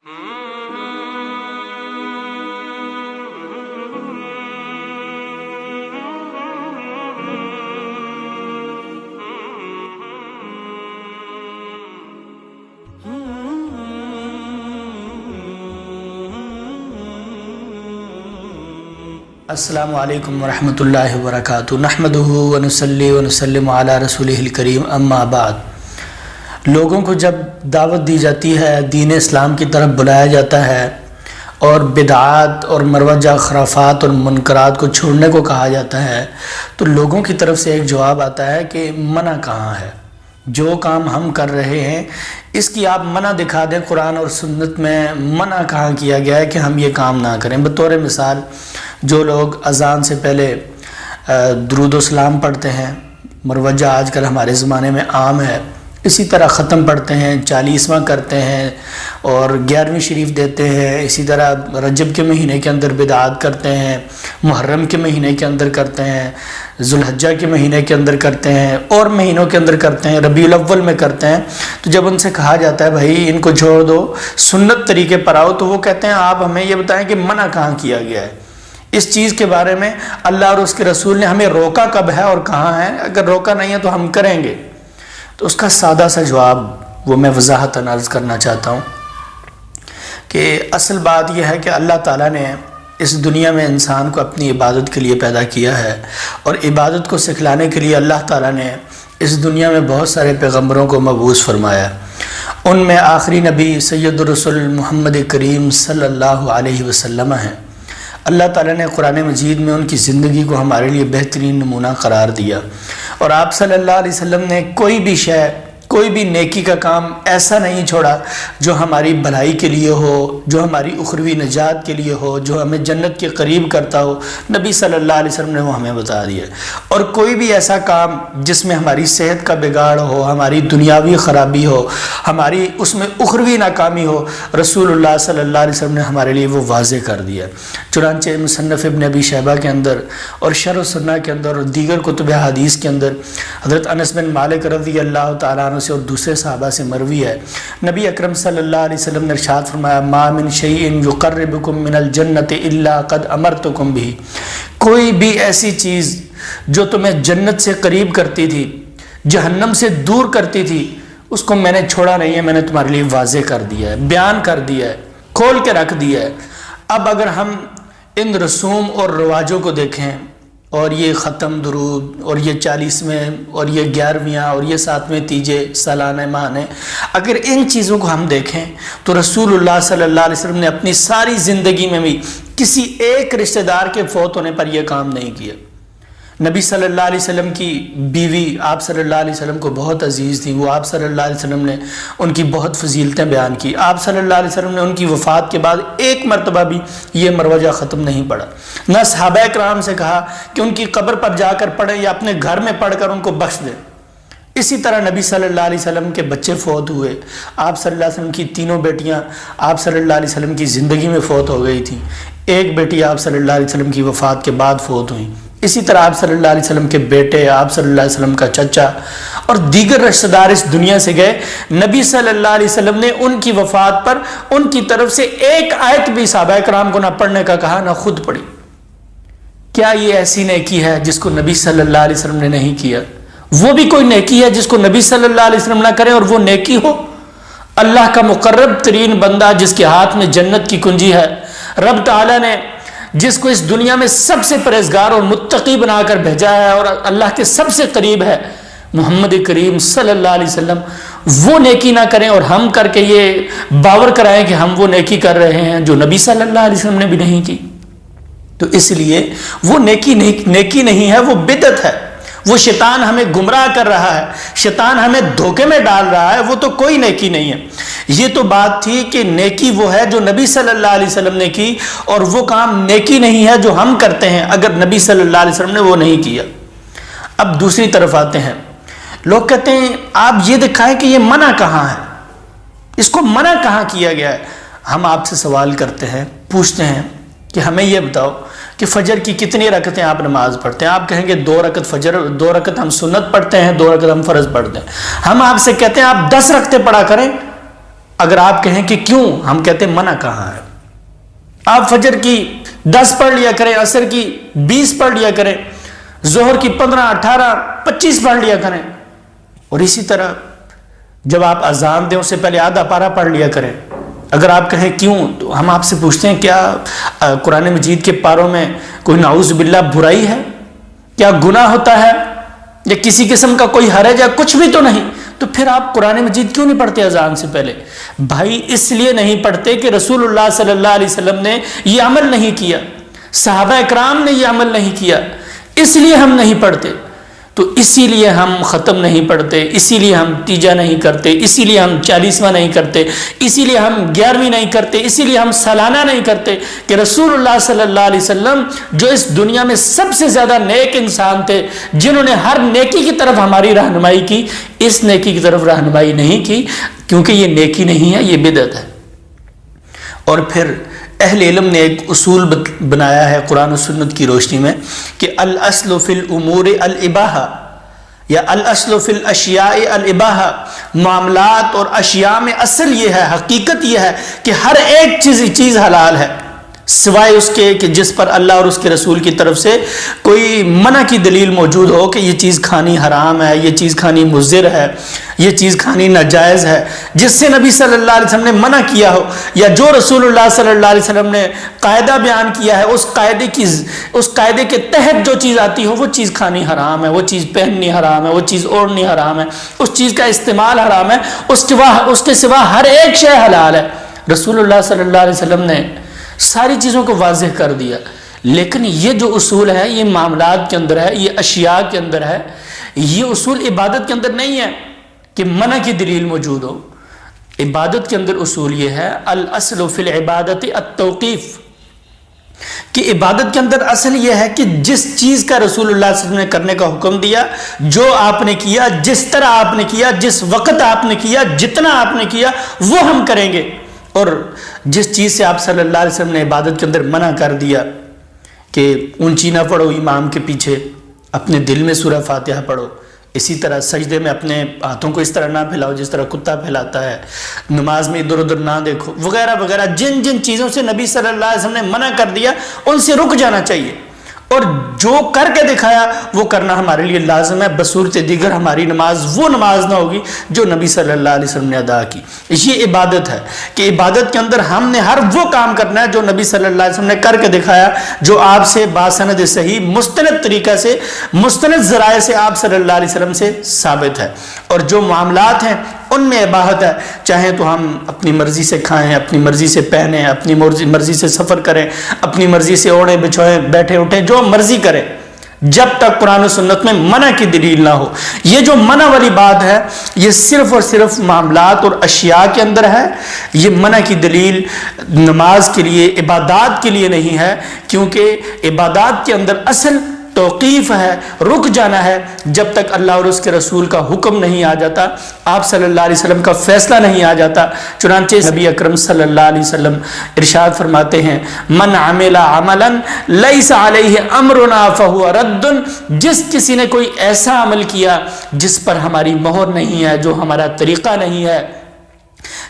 السلام علیکم ورحمۃ اللہ وبرکاتہ نحمدہ ونصلی ونسلم علی رسولہ الکریم اما بعد۔ لوگوں کو جب دعوت دی جاتی ہے، دین اسلام کی طرف بلایا جاتا ہے اور بدعات اور مروجہ خرافات اور منکرات کو چھوڑنے کو کہا جاتا ہے، تو لوگوں کی طرف سے ایک جواب آتا ہے کہ منع کہاں ہے؟ جو کام ہم کر رہے ہیں اس کی آپ منع دکھا دیں، قرآن اور سنت میں منع کہاں کیا گیا ہے کہ ہم یہ کام نہ کریں۔ بطور مثال، جو لوگ اذان سے پہلے درود و سلام پڑھتے ہیں، مروجہ آج کل ہمارے زمانے میں عام ہے، اسی طرح ختم پڑھتے ہیں، 40واں کرتے ہیں اور 11ویں شریف دیتے ہیں، اسی طرح رجب کے مہینے کے اندر بدعات کرتے ہیں، محرم کے مہینے کے اندر کرتے ہیں، ذوالحجہ کے مہینے کے اندر کرتے ہیں، اور مہینوں کے اندر کرتے ہیں، ربیع الاول میں کرتے ہیں۔ تو جب ان سے کہا جاتا ہے بھائی ان کو چھوڑ دو، سنت طریقے پر آؤ، تو وہ کہتے ہیں آپ ہمیں یہ بتائیں کہ منع کہاں کیا گیا ہے؟ اس چیز کے بارے میں اللہ اور اس کے رسول نے ہمیں روکا کب ہے اور کہاں ہے؟ اگر روکا نہیں ہے تو ہم کریں گے۔ تو اس کا سادہ سا جواب وہ میں وضاحتاً عرض کرنا چاہتا ہوں کہ اصل بات یہ ہے کہ اللہ تعالیٰ نے اس دنیا میں انسان کو اپنی عبادت کے لیے پیدا کیا ہے، اور عبادت کو سکھلانے کے لیے اللہ تعالیٰ نے اس دنیا میں بہت سارے پیغمبروں کو مبعوث فرمایا۔ ان میں آخری نبی سید الرسل محمد کریم صلی اللہ علیہ وسلم ہیں۔ اللہ تعالیٰ نے قرآن مجید میں ان کی زندگی کو ہمارے لیے بہترین نمونہ قرار دیا، اور آپ صلی اللہ علیہ وسلم نے کوئی بھی شے، کوئی بھی نیکی کا کام ایسا نہیں چھوڑا جو ہماری بھلائی کے لیے ہو، جو ہماری اخروی نجات کے لیے ہو، جو ہمیں جنت کے قریب کرتا ہو۔ نبی صلی اللہ علیہ وسلم نے وہ ہمیں بتا دیا۔ اور کوئی بھی ایسا کام جس میں ہماری صحت کا بگاڑ ہو، ہماری دنیاوی خرابی ہو، ہماری اس میں اخروی ناکامی ہو، رسول اللہ صلی اللہ علیہ وسلم نے ہمارے لیے وہ واضح کر دیا۔ چنانچہ مصنف ابن ابی شیبہ کے اندر اور شرح السنہ کے اندر اور دیگر کتب حدیث کے اندر حضرت انس بن مالک رضی اللہ تعالیٰ عنہ سے اور دوسرے صحابہ سے مروی ہے، نبی اکرم صلی اللہ علیہ وسلم نے ارشاد فرمایا، ما من شیء یقربکم من الجنۃ الا قد امرتکم بہ۔ کوئی بھی ایسی چیز جو تمہیں جنت سے قریب کرتی تھی، جہنم سے دور کرتی تھی، اس کو میں نے چھوڑا نہیں ہے، میں نے تمہارے لیے واضح کر دیا ہے، بیان کر دیا ہے، کھول کے رکھ دیا ہے۔ اب اگر ہم ان رسوم اور رواجوں کو دیکھیں، اور یہ ختم درود اور یہ 40ویں اور یہ 11ویں اور یہ 7ویں تیجے سالانہ ماہانہ، اگر ان چیزوں کو ہم دیکھیں تو رسول اللہ صلی اللہ علیہ وسلم نے اپنی ساری زندگی میں بھی کسی ایک رشتہ دار کے فوت ہونے پر یہ کام نہیں کیا۔ نبی صلی اللہ علیہ وسلم کی بیوی آپ صلی اللہ علیہ وسلم کو بہت عزیز تھی، وہ آپ صلی اللہ علیہ وسلم نے ان کی بہت فضیلتیں بیان کی۔ آپ صلی اللہ علیہ وسلم نے ان کی وفات کے بعد ایک مرتبہ بھی یہ مروجہ ختم نہیں پڑھا، نہ صحابہ کرام سے کہا کہ ان کی قبر پر جا کر پڑھیں یا اپنے گھر میں پڑھ کر ان کو بخش دیں۔ اسی طرح نبی صلی اللہ علیہ وسلم کے بچے فوت ہوئے، آپ صلی اللہ علیہ وسلم کی تینوں بیٹیاں آپ صلی اللہ علیہ وسلم کی زندگی میں فوت ہو گئی تھیں، ایک بیٹی آپ صلی اللہ علیہ وسلم کی وفات کے بعد فوت ہوئیں۔ اسی طرح آپ صلی اللہ علیہ وسلم کے بیٹے، آپ صلی اللہ علیہ وسلم کا چچا اور دیگر رشتہ دار اس دنیا سے گئے۔ نبی صلی اللہ علیہ وسلم نے ان کی وفات پر ان کی طرف سے ایک آیت بھی صحابہ کرام کو نہ پڑھنے کا کہا، نہ خود پڑھی۔ کیا یہ ایسی نیکی ہے جس کو نبی صلی اللہ علیہ وسلم نے نہیں کیا؟ وہ بھی کوئی نیکی ہے جس کو نبی صلی اللہ علیہ وسلم نہ کرے اور وہ نیکی ہو؟ اللہ کا مقرب ترین بندہ جس کے ہاتھ میں جنت کی کنجی ہے، رب تعالیٰ نے جس کو اس دنیا میں سب سے پرہیزگار اور متقی بنا کر بھیجا ہے اور اللہ کے سب سے قریب ہے، محمد کریم صلی اللہ علیہ وسلم، وہ نیکی نہ کریں اور ہم کر کے یہ باور کرائیں کہ ہم وہ نیکی کر رہے ہیں جو نبی صلی اللہ علیہ وسلم نے بھی نہیں کی۔ تو اس لیے وہ نیکی نہیں ہے، وہ بدعت ہے، وہ شیطان ہمیں گمراہ کر رہا ہے، شیطان ہمیں دھوکے میں ڈال رہا ہے، وہ تو کوئی نیکی نہیں ہے۔ یہ تو بات تھی کہ نیکی وہ ہے جو نبی صلی اللہ علیہ وسلم نے کی، اور وہ کام نیکی نہیں ہے جو ہم کرتے ہیں اگر نبی صلی اللہ علیہ وسلم نے وہ نہیں کیا۔ اب دوسری طرف آتے ہیں، لوگ کہتے ہیں آپ یہ دکھائیں کہ یہ منع کہاں ہے، اس کو منع کہاں کیا گیا ہے۔ ہم آپ سے سوال کرتے ہیں، پوچھتے ہیں کہ ہمیں یہ بتاؤ کہ فجر کی کتنی رکعتیں آپ نماز پڑھتے ہیں؟ آپ کہیں گے 2 رکعت فجر، 2 رکعت ہم سنت پڑھتے ہیں، 2 رکعت ہم فرض پڑھتے ہیں۔ ہم آپ سے کہتے ہیں آپ 10 رکعتیں پڑھا کریں، اگر آپ کہیں کہ کیوں، ہم کہتے ہیں منع کہاں ہے؟ آپ فجر کی 10 پڑھ لیا کریں، عصر کی 20 پڑھ لیا کریں، ظہر کی 15 18 25 پڑھ لیا کریں، اور اسی طرح جب آپ اذان دیں اس سے پہلے آدھا پارہ پڑھ لیا کریں۔ اگر آپ کہیں کیوں، تو ہم آپ سے پوچھتے ہیں کیا قرآن مجید کے پاروں میں کوئی نعوذ باللہ برائی ہے؟ کیا گناہ ہوتا ہے یا کسی قسم کا کوئی حرج ہے؟ کچھ بھی تو نہیں۔ تو پھر آپ قرآن مجید کیوں نہیں پڑھتے اذان سے پہلے؟ بھائی اس لیے نہیں پڑھتے کہ رسول اللہ صلی اللہ علیہ وسلم نے یہ عمل نہیں کیا، صحابہ اکرام نے یہ عمل نہیں کیا، اس لیے ہم نہیں پڑھتے۔ تو اسی لیے ہم ختم نہیں پڑھتے، اسی لیے ہم تیجا نہیں کرتے، اسی لیے ہم 40واں نہیں کرتے، اسی لیے ہم 11ویں نہیں کرتے، اسی لیے ہم سالانہ نہیں کرتے کہ رسول اللہ صلی اللہ علیہ وسلم جو اس دنیا میں سب سے زیادہ نیک انسان تھے، جنہوں نے ہر نیکی کی طرف ہماری رہنمائی کی، اس نیکی کی طرف رہنمائی نہیں کی، کیونکہ یہ نیکی نہیں ہے، یہ بدعت ہے۔ اور پھر اہل علم نے ایک اصول بنایا ہے قرآن و سنت کی روشنی میں کہ الاصل فی الامور الاباحہ یا الاصل فی الاشیاء الاباحہ، معاملات اور اشیاء میں اصل یہ ہے، حقیقت یہ ہے کہ ہر ایک چیز حلال ہے، سوائے اس کے کہ جس پر اللہ اور اس کے رسول کی طرف سے کوئی منع کی دلیل موجود ہو کہ یہ چیز کھانی حرام ہے، یہ چیز کھانی مضر ہے، یہ چیز کھانی ناجائز ہے، جس سے نبی صلی اللہ علیہ وسلم نے منع کیا ہو، یا جو رسول اللہ صلی اللہ علیہ وسلم نے قاعدہ بیان کیا ہے، اس قاعدے کے تحت جو چیز آتی ہو وہ چیز کھانی حرام ہے، وہ چیز پہننی حرام ہے، وہ چیز اوڑھنی حرام ہے، اس چیز کا استعمال حرام ہے، اس کے سوا ہر ایک شے حلال ہے۔ رسول اللہ صلی اللہ علیہ وسلم نے ساری چیزوں کو واضح کر دیا، لیکن یہ جو اصول ہے یہ معاملات کے اندر ہے، یہ اشیاء کے اندر ہے، یہ اصول عبادت کے اندر نہیں ہے کہ منع کی دلیل موجود ہو۔ عبادت کے اندر اصول یہ ہے الاصل فی العبادت التوقیف، کہ عبادت کے اندر اصل یہ ہے کہ جس چیز کا رسول اللہ صلی اللہ علیہ وسلم نے کرنے کا حکم دیا، جو آپ نے کیا، جس طرح آپ نے کیا، جس وقت آپ نے کیا، جتنا آپ نے کیا، وہ ہم کریں گے۔ اور جس چیز سے آپ صلی اللہ علیہ وسلم نے عبادت کے اندر منع کر دیا کہ اونچی نہ پڑھو امام کے پیچھے، اپنے دل میں سورہ فاتحہ پڑھو، اسی طرح سجدے میں اپنے ہاتھوں کو اس طرح نہ پھیلاؤ جس طرح کتا پھیلاتا ہے، نماز میں ادھر ادھر نہ دیکھو، وغیرہ وغیرہ، جن جن چیزوں سے نبی صلی اللہ علیہ وسلم نے منع کر دیا ان سے رک جانا چاہیے، اور جو کر کے دکھایا وہ کرنا ہمارے لیے لازم ہے۔ بصورت دیگر ہماری نماز وہ نماز نہ ہوگی جو نبی صلی اللہ علیہ وسلم نے ادا کی۔ یہ عبادت ہے کہ عبادت کے اندر ہم نے ہر وہ کام کرنا ہے جو نبی صلی اللہ علیہ وسلم نے کر کے دکھایا، جو آپ سے باسند صحیح مستند طریقہ سے، مستند ذرائع سے آپ صلی اللہ علیہ وسلم سے ثابت ہے۔ اور جو معاملات ہیں ان میں اباحت ہے، چاہے تو ہم اپنی مرضی سے کھائیں، اپنی مرضی سے پہنیں، اپنی مرضی سے سفر کریں، اپنی مرضی سے اوڑھیں بچھوئیں، بیٹھے اٹھیں، جو مرضی کریں، جب تک قرآن و سنت میں منع کی دلیل نہ ہو۔ یہ جو منع والی بات ہے یہ صرف اور صرف معاملات اور اشیاء کے اندر ہے، یہ منع کی دلیل نماز کے لیے، عبادات کے لیے نہیں ہے، کیونکہ عبادات کے اندر اصل توقیف ہے، رک جانا ہے جب تک اللہ اور اس کے رسول کا حکم نہیں آ جاتا، آپ صلی اللہ علیہ وسلم کا فیصلہ نہیں آ جاتا۔ چنانچہ نبی اکرم صلی اللہ علیہ وسلم ارشاد فرماتے ہیں من عمل عملا لیس علیہ امرنا فہو رد، جس کسی نے کوئی ایسا عمل کیا جس پر ہماری مہر نہیں ہے، جو ہمارا طریقہ نہیں ہے،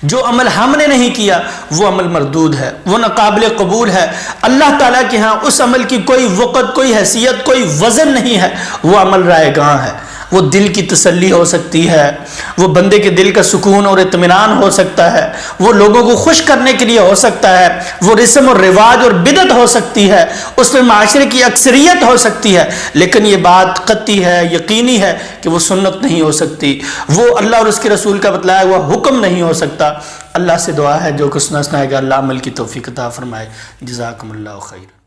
جو عمل ہم نے نہیں کیا، وہ عمل مردود ہے، وہ ناقابل قبول ہے۔ اللہ تعالیٰ کے ہاں اس عمل کی کوئی وقت، کوئی حیثیت، کوئی وزن نہیں ہے، وہ عمل رائے گاں ہے۔ وہ دل کی تسلی ہو سکتی ہے، وہ بندے کے دل کا سکون اور اطمینان ہو سکتا ہے، وہ لوگوں کو خوش کرنے کے لیے ہو سکتا ہے، وہ رسم اور رواج اور بدعت ہو سکتی ہے، اس میں معاشرے کی اکثریت ہو سکتی ہے، لیکن یہ بات قطعی ہے، یقینی ہے کہ وہ سنت نہیں ہو سکتی، وہ اللہ اور اس کے رسول کا بتلایا ہوا حکم نہیں ہو سکتا۔ اللہ سے دعا ہے جو کچھ سنا سنائے گا اللہ عمل کی توفیق عطا فرمائے۔ جزاکم اللہ خیر۔